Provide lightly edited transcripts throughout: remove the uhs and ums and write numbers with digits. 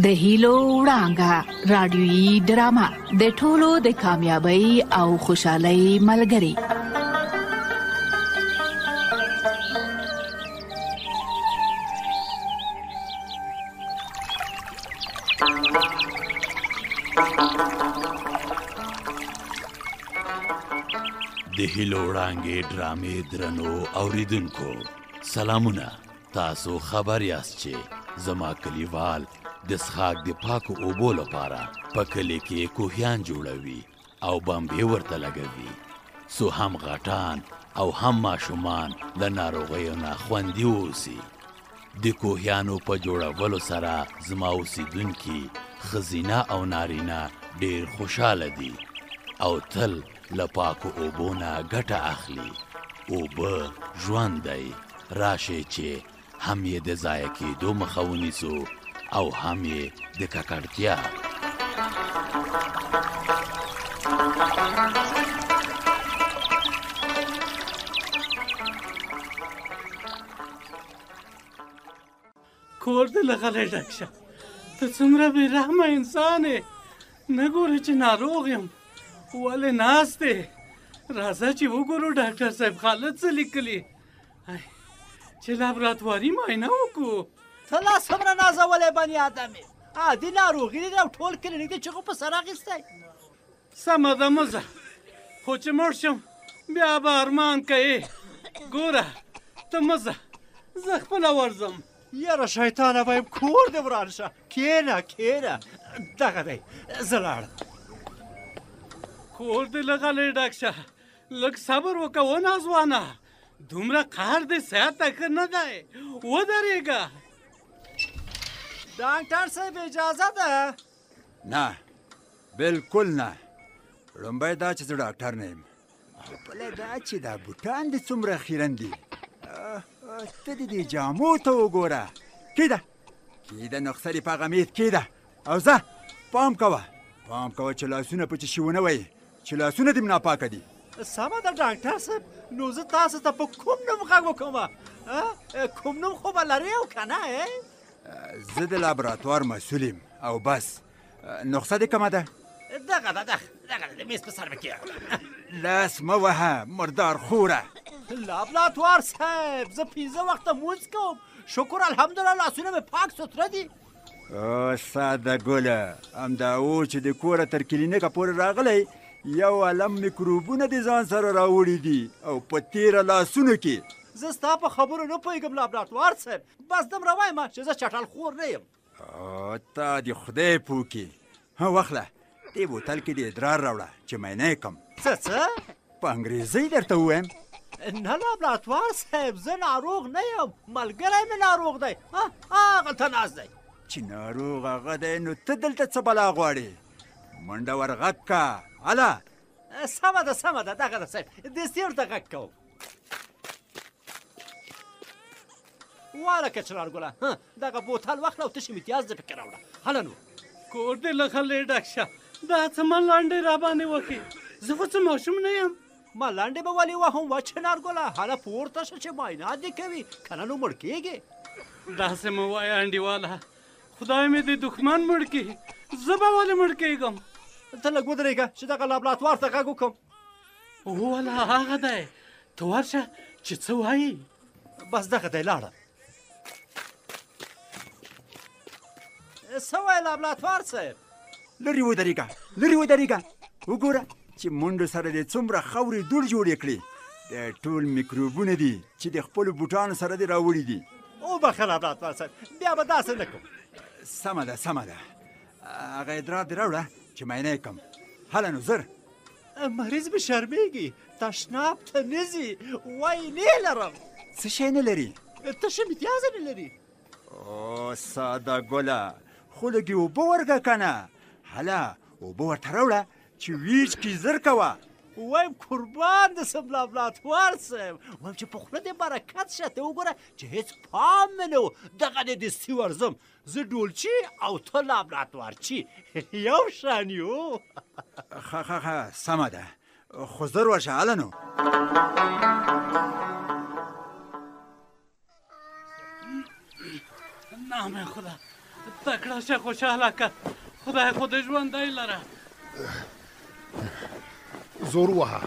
د هیلو وړانګه رادیويي ډرامه د ټولو د کامیابی او خوشحالۍ ملګری. د هیلو وړانګې ډرامې درنو اوریدونکو سلامونه. تاسو خبر یاست چې زما کلیوال د څښاک د پاکو اوبو لپاره په کلي کې کوهیان جوړوي او بمبې ورته لګوي څو هم غټان او هم ماشومان د ناروغیو نه خوندي واوسي. د کوهیانو په جوړولو سره زما اوسیدونکي ښځینه او نارینه ډېر خوشحاله دي او تل له پاکو اوبو نه ګټه اخلي. اوبه ژوند دی، راشئ چې هم یې د ضایع کېدو مخه ونیسو او هم یې د ککړتیا. کور دې له غلی ډک شه. ته څومره بې رحمه انسان یې. نه ګورې چې ناروغ یم، ولې ناست یې؟ راځه چې وګورو ډاکټر صاحب خالد څه لیکلي چې لابراتواري معاینه وکړو. ته لا څومره نازولی بني ادم یې. عادي ناروغي دی او ټول کلینیک د چغو په سر اخیستی. سمه ده مه ځه، خو چې مړ شم بیا به ارمان کوې. ګوره ته مه ځه، زه خپله ورځم. یاره شیطانه وایم کور دې وران شه. کښېنه کښېنه، دغه دی زه لاړم. کور دې له غلی ډک شه. لږ صبر وکړه ونازوانه، دومره قهر دې صحت ته ښه نه دی. ودرېږه. ډاکټر صاحب اجازه ده؟ نه بلکل نه. لومبی دا چې زه ډاکټر نه یم، او بله دا چې دا بوټان دې څومره خیرن دي. ته دې جامو ته وګوره. کېده کېده نسخه دې په هغه میز کېده او ځه. پام کوه چې لاسونه په چشي ونه وایي چې لاسونه دې ناپاکه دي. سمه ده ډاکټر صاحب، نو زه تاسو ته په کوم نوم غږ وکړم؟ کوم نوم خو به لرې او که نه؟ زه د لابراتوار مسؤل یم او بس. نسخه دې کومه ده؟ دغه ده د میز په سر مې کېږده. لاس مه وهه مردار خوره. لابراتوار صاحب زه 15 وخته مونځ کوم، شکر الحمدلله لاسونه مې پاک سوتره دي. ساده ګله، همدا و چې د کوره تر کلینیکه پورې راغلی یو عالم میکروبونه د ځان سره راوړي دي او په تیره لاسونو کې. زه ستا په خبرو نه پوهېږم لابراتوار صاحب، بس دومره وایم چې زه چټل خور نه یم. تا دې خدای پوه کړي. واخله دې بوتل کې د ادرار راوړه چې معاینه یې کړم. څه په انګریزۍ درته ووایم؟ نه لابراتوار صاحب، زه ناروغ نه یم، ملګری مې ناروغ دی. هغلته ناست دی. چې ناروغ هغه دی نو ته دلته څه بلا غواړې؟ منډه ور غږ که. هله سمه ده دغه ده صاحب، دستي ورته غږ کوم. واله کچرار ګله، دغه بوتل واخله او تش امتیاز دې پکې راوړه. هله نو کور دې له غلی ډک شه. دا څه ملانډې راباندې وکړې؟ زه خو څه ماشوم نه یم. ملانډې به ولې وهم و چنار ګله؟ هله پورته شه چې معاینات دې کوي، که نه نو مړ کېږې. داسې مه وایه انډیواله، خدای مې دې دښمن مړ کړي، زه به ولې مړ کېږم؟ ته لږ ودرېږه چې دغه لابراتوار ته غږ وکړم. واله هغه دی، ته ورشه چې څه وایي. بس دغه دی لاړه. څه وایي لابراتوار صاحب؟ لرې ودرېږه وګوره چې منډو سره دې څومره خاورې دوړ جوړې کړې. د ټول میکروبونه دي چې د خپلو بوټانو سره دې راوړي دي. وبخښه لابراتوار صاحب، بیا به داسې نه کوم. سمه ده هغه ادرار دې راوړه چې معاینه یې کړم. هله نو زر. مریض به شرمېږي، تشناب ته نه ځي، وایي نه لرم. څه شی نه لري؟ تش امتیاز نه لري. ساده ګله، خو لږې اوبه ورکه که نه. هله اوبه ورته راوړه چې ویچ کې زر کوه. وایم قربان دې سم لابراتوار صاحب، وایم چې په خوله دې برکت شه. ته وګوره چې هېڅ پام مې نه و، دغه دې دستي ورځم. زه ډولچي او ته لابراتوارچي، یو شان یو. ښه سمه ده، خو زر ورشه. هله نو نام خدا، تکړه شه خوشحاله که خدای خو دې ژوندی لره. زور ووهه.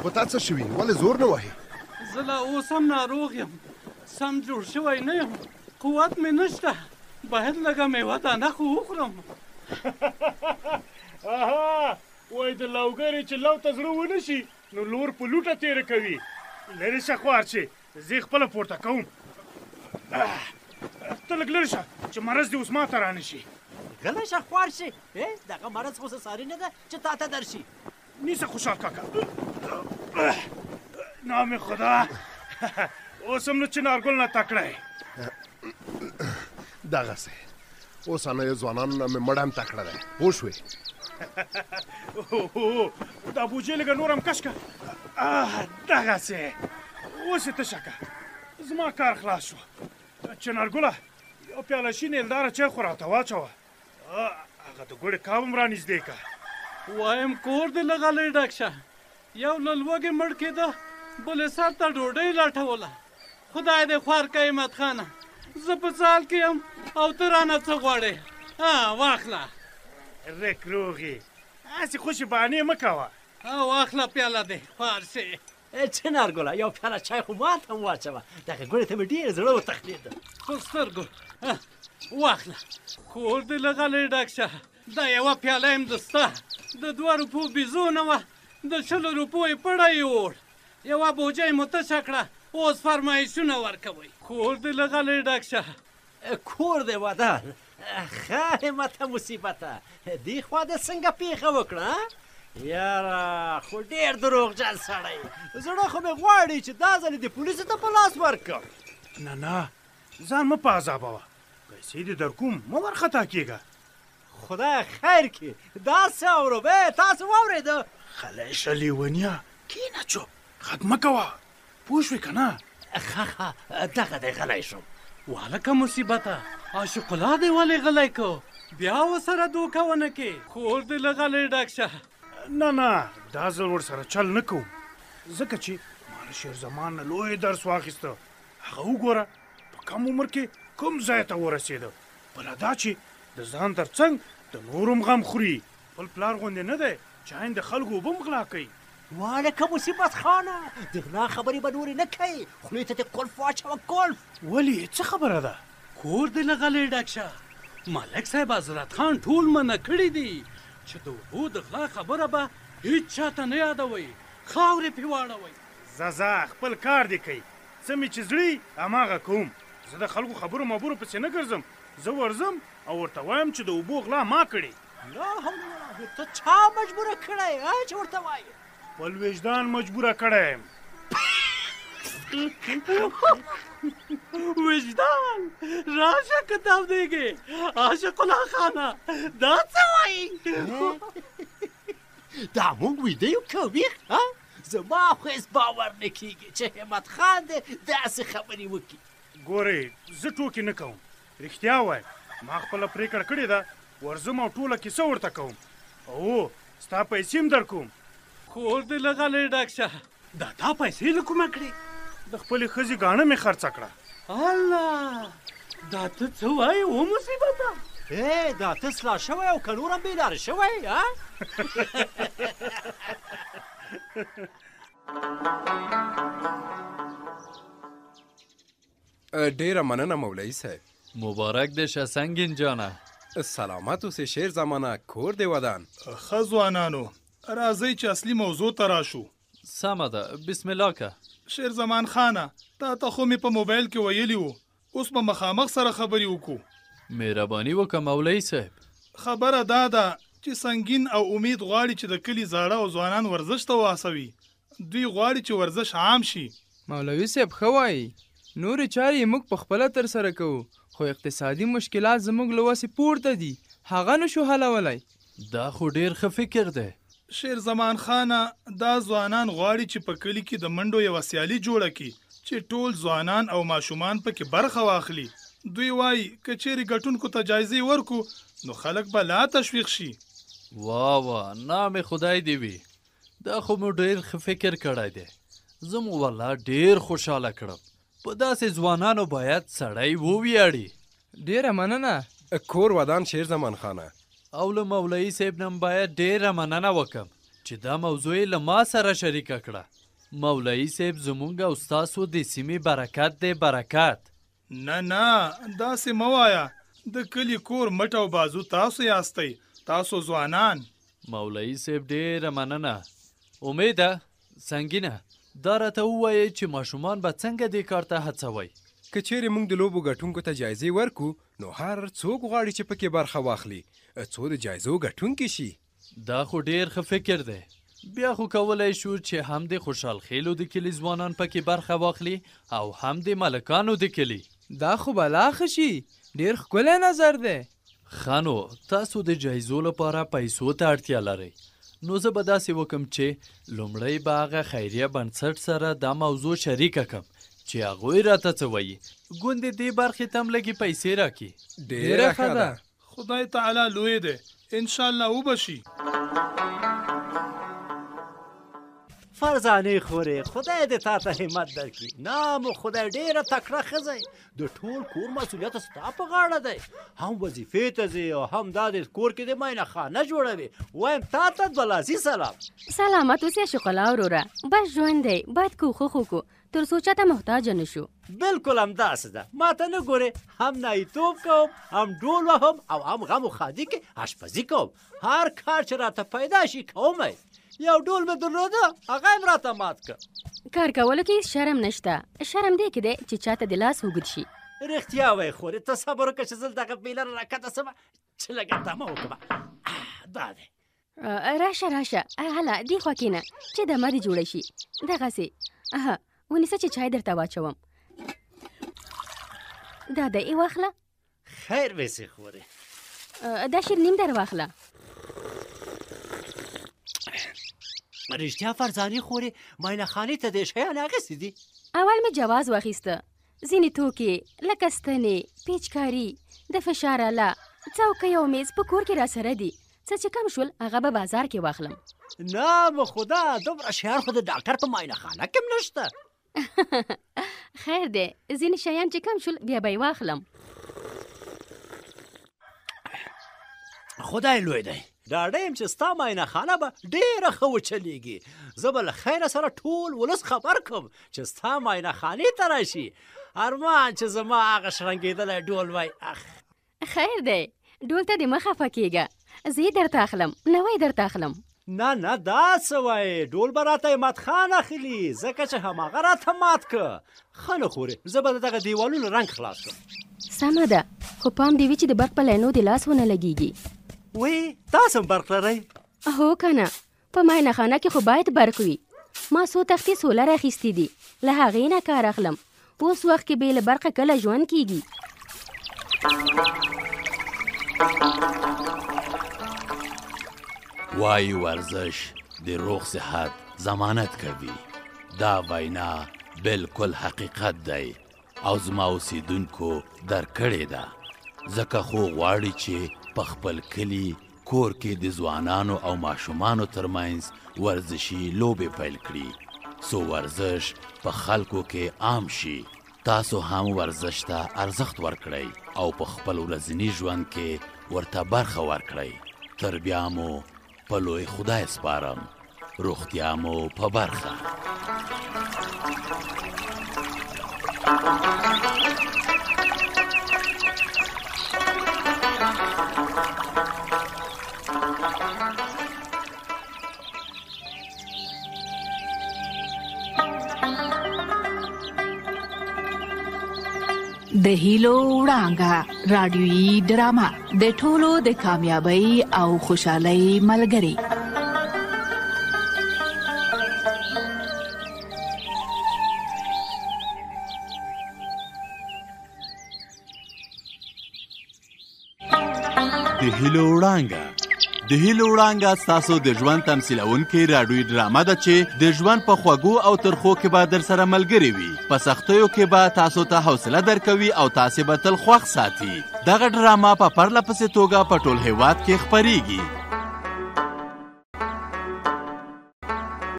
په تا څه شوي؟ ولې زور نه وهې؟ زه لا اوس هم ناروغ یم، سم جوړ شوی نه یم، قوت مې نشته، باید لږه میوه دانه خو وخورم. آها وای د لوګرې چې لو ته زړه ونه شي نو لور په لوټه تېره کوي. لرې شه خوار چې زه یې خپله پورته کوم. ته لږ لرې شه چې مرض دې اوس ما ته رانه شي. غلی شه خوار شي. دغه مرض خو ساري نه ده چې تا ته درشي. نیسه خوشحال کاکا. نام خدا اوس هم نو چنارګل نه تکړه یې. دغسې اوسنیو ځوانانو نه مې مړ هم تکړه دی، پوه شوې؟ دا بوجۍ لږه نور هم کش که. دغسې اوس یې تشه که، زما کار خلاص شو. چنارګله یو پیاله شین ایلداره چای خو راته واچوه. هغه د ګوړې کاب هم رانږدې که. وایم کور دې لږه لږ ډک شه. یو له لوږې مړ کېده، بلې سر ته ډوډۍ لټوله. خدای دې خوار که احمد خانه، زه په سال کې یم او ته رانه څه غواړې؟ واخله. رک روغې هسې خوشې بهانې مه کوه. واخله پیاله دې خوار شې. چنارګله یو پیاله چای خو ما ته هم واچوه. دغه ګوړې ته مې ډېر زړه وتخنېده. په سترګو واخله. کور دې لږه لږ ډک شه. دا یوه پیاله یم د ستا، د 2 روپو بیزو نه وه، د 20 روپو یې پړی وړ. یوه بوجۍ مو تشه کړه، اوس فرمایشونه ورکوئ. کور دې لږه لږ ډک شه. کور دې ودان. خیر مته مصیبته دې خوا دې څنګه پیښه وکړه؟ یاره خو ډېر دروغجن سړی. زړه خو مې غواړي چې دا ځل دې پولیسو ته په لاس ورکړم. نه ځان مه په عذابوه، پیسې دې در کوم، مه ورخطا کېږه. خدای خیر کړي. دا څه اورم تاسو واورېده؟ خلی شه لیونیه، کښېنه چوپ، غږ مه کوه، پوه شوې که نه؟ ښه دغه دی غلی شم. والکه مصیبته عاشق الله دې ولې غلی کو؟ بیا ورسره دوکه ونه کې. کور دې لږه لږ ډک شه. نه دا ځل ورسره چل نه کوم، ځکه چې ما له شیر زمان نه لوی درس واخیسته. هغه وګوره په کم عمر کې کوم ځای ته ورسېده. بله دا چې د ځان تر څنګ د نورو هم غم خوري. خپل پلار غوندې نه دی چې عین د خلکو اوبه هم غلا کوي. والکه مصیبت خانه د غلا خبرې به نورې نه کوي. خولې ته دې قلف واچوه قلف. ولې څه خبره ده؟ کور دې لږه لږ ډک شه. ملک صاحب حضرت خان ټول منع کړي دي چې د اوبو د غلا خبره به هیڅ چاته نه یادوئ، خاورې پې واړوئ. ځه خپل کار دې کوي، څه مې چې زړي هماغه کوم. زه د خلکو خبرو مبرو پسې نه ګرځم. زه ورځم او ورته وایم چې د اوبو غلا ما کړې. لا حول ولا قوة. ته چا مجبوره کړی چې ورته وایې؟ خپل وجدان مجبوره کړی یم. وجدان راشه کتاب دیږې عاشق الله خانه، دا څه وایي؟ دا مونږ ویده یو که ویښ؟ زما خو هېڅ باور نه کېږي چې همت خان دې داسې خبرې وکړي. ګورې زه ټوکې نه کوم، رښتیا وایم. ما خپله پرېکړه کړې ده، ورځم او ټوله کیسه ورته کوم. او ستا پیسې هم در کوم. کور دې لږه لږ ډک شه. دا تا پیسې له کومه کړې؟ د خپلې ښځې ګاڼه مې خرڅه کړه. الله، دا ته څه وایې و مصیبته؟ دا ته اصلاح شوی او که نور هم بېلاره شوی؟ ډیره مننه مولوي صاحب. مبارک دې شه سنگین جانه. سلامت اوسې شیر زمانه، کور دې ودان. ښه ځوانانو راځئ چې اصلي موضوع ته راشو. سمه ده، بسم الله که. شیر زمان خانه تا ته خو مې په موبایل کې ویلي وو، اوس به مخامخ سره خبرې وکړو. مهرباني وکړه مولوي صاحب. خبره دا ده چې سنگین او امید غواړي چې د کلي زاړه او ځوانان ورزش ته وهڅوي. دوی غواړي چې ورزش عام شي. مولوي صاحب ښه وایي، نورې چارې موږ په خپله ترسره کوو، خو اقتصادي مشکلات زموږ له وسې پورته دي، هغه نشو حلولی. دا خو ډېر ښه فکر دی. شیر زمان خانه دا ځوانان غواړي چې په کلي کې د منډو یوه سیالي جوړه کړي چې ټول ځوانان او ماشومان پکې برخه واخلي. دوی وایي که چیرې ګټونکو ته جایزې ورکو نو خلک به لا تشویق شي. واه نام خدای دی وي. دا خو مو ډېر ښه فکر کړی دی. زه مو والله ډېر خوشحاله کړم. په داسې ځوانانو باید سړی وویاړي. ډېره مننه. کور ودان شیر زمان خانه. او له مولوي صاحب نم باید ډیره مننه وکم چې دا موضوع له ما سره شریکه کړه. مولوي صاحب زمونږ او ستاسو د سیمې برکت دی برکت. نه داسې مه وایه، د کلي کور مټ او بازو تاسو یاستئ، تاسو ځوانان. مولوي صاحب ډیره مننه. امیده سنګینه دا راته ووایئ چې ماشومان به څنګه دې کار ته هڅوئ؟ که چیرې موږ د لوبو ګټونکو ته جایزې ورکو نو هر څوک غواړي چې پکې برخه واخلي څو د جایزو ګټونکي شي. دا خو ډیر ښه فکر دی. بیا خو کولی شو چې هم د خوشحال خیلو د کلي ځوانان پکې برخه واخلي او هم د ملکانو د کلي. دا خو بلا ښه شي، ډیر ښکلی نظر دی. ښه نو تاسو د جایزو لپاره پیسو ته اړتیا لرئ، نو زه به داسې وکم چې لومړی به هغه خیریه بنسټ سره دا موضوع شریکه کړم چې هغوی راته څه وایي، ګوندې دې برخې ته هم لږې پیسې راکړي. ډېره ښه ده. خدای تعالی لوی دی، انشاءالله وبشي. فرزانې خورې خدای دې تا ته همت درکړي. نام خدای ډېره تکړه ښځه یې، د ټول کور مسؤلیت ستا په غاړه دی، هم وظیفې ته ځې او هم دا د کور کې د ماینه خانه جوړوې. وایم تا ته دولاسي سلام. سلامت اوسې شکلا وروره، بس ژوند دی باید کوښښ وکړو تر څو چاته محتاج نه شو. بالکل همداسې ده، ما ته نه ګورې، هم نایتوب کوم، هم ډول وهم او هم غم و ښادي کې اشپزي کوم. هر کار چې راته پیدا شي کوم. یو ډول مې درلوده هغه یې راته مات کړ. کار کولو کې شرم نشته، شرم دی کې دی چې چاته د لاس اوږد شي. رښتیا وایي خورې، ته صبر وکړه چې زه دغه بیله راکښته شمه چې لږه دمه وکړمه. دا دی راشه هله دې خوا کښېنه چې دمه دې جوړه شي. دغسې ونیسه چې چای درته واچوم. دا دی واخله. خیر ویسې خورې. دا شیر نیم در واخله. رښتیا فرزانې خورې ماینه خانې ته دې شیان اخیستي دي؟ اول مې جواز واخیسته، ځینې توکې لکه ستنې، پیچکاري، د فشار اله، څوکۍ او میز په کور کې راسره دي. څه چې کم شول هغه به بازار کې واخلم. نام خدا دومره شیان خو د ډاکټر په ماینه خانه کې هم نشته. خیر دی، ځینې شیان چې کم شول بیا به یې واخلم. خدای لوی دی، ډاډه یم چې ستا ماینه خانه به ډېره ښه وچلېږي. زه به له خیره سره ټول ولس خبر کړم چې ستا ماینه خانې ته راشي. ارمان چې زما هغه شرنګېدلی ډول وای. خیر دی، ډول ته دې مه خفه کېږه، زه یې درته اخلم، نوی درته اخلم. نه دا څه وایې، ډول به راته عماد خان اخلي ځکه چې هماغه راته مات که. ښه نه خورې، زه به د دغه دیوالونو رنګ خلاص کړم. سمه ده، خو پام دې وي چې د برق په لینو د لاس ونه لګېږي. وی تاسو هم برق لرئ؟ هو که نه، په ماینه خانه کې خو باید برق وي. ما څو تختې سولر اخیستي دي، له هغې نه کار اخلم. اوس وخت کې بې له برقه کله ژوند کېږي. وای ورزش د روغ صحت ضمانت کوي. دا وینا بالکل حقیقت دی او زما اوسیدونکو درکړې ده، ځکه خو غواړي چې په خپل کلي کور کې د ځوانانو او ماشومانو ترمنځ ورزشي لوبې پیل کړي څو ورزش په خلکو کې عام شي. تاسو هم ورزش ته ارزښت ورکړئ او په خپل ورځني ژوند کې ورته برخه ورکړئ. تر بیا مو په لوی خدای سپارم، روغتیا مو په برخه. د هیلو وړانګه رادیویي ډرامه د ټولو د کامیابی او خوشحالۍ ملګری. د هیلو وړانګه ستاسو د ژوند تمثیلونکې راډیویي ډرامه ده چې د ژوند په خوږو او ترخو کې به در سره ملګرې وي. په سختیو کې به تاسو ته حوصله درکوي او تاسې به تل خوښ ساتي. دغه ډرامه په پرله پسې توګه په ټول هیواد کې خپریږي.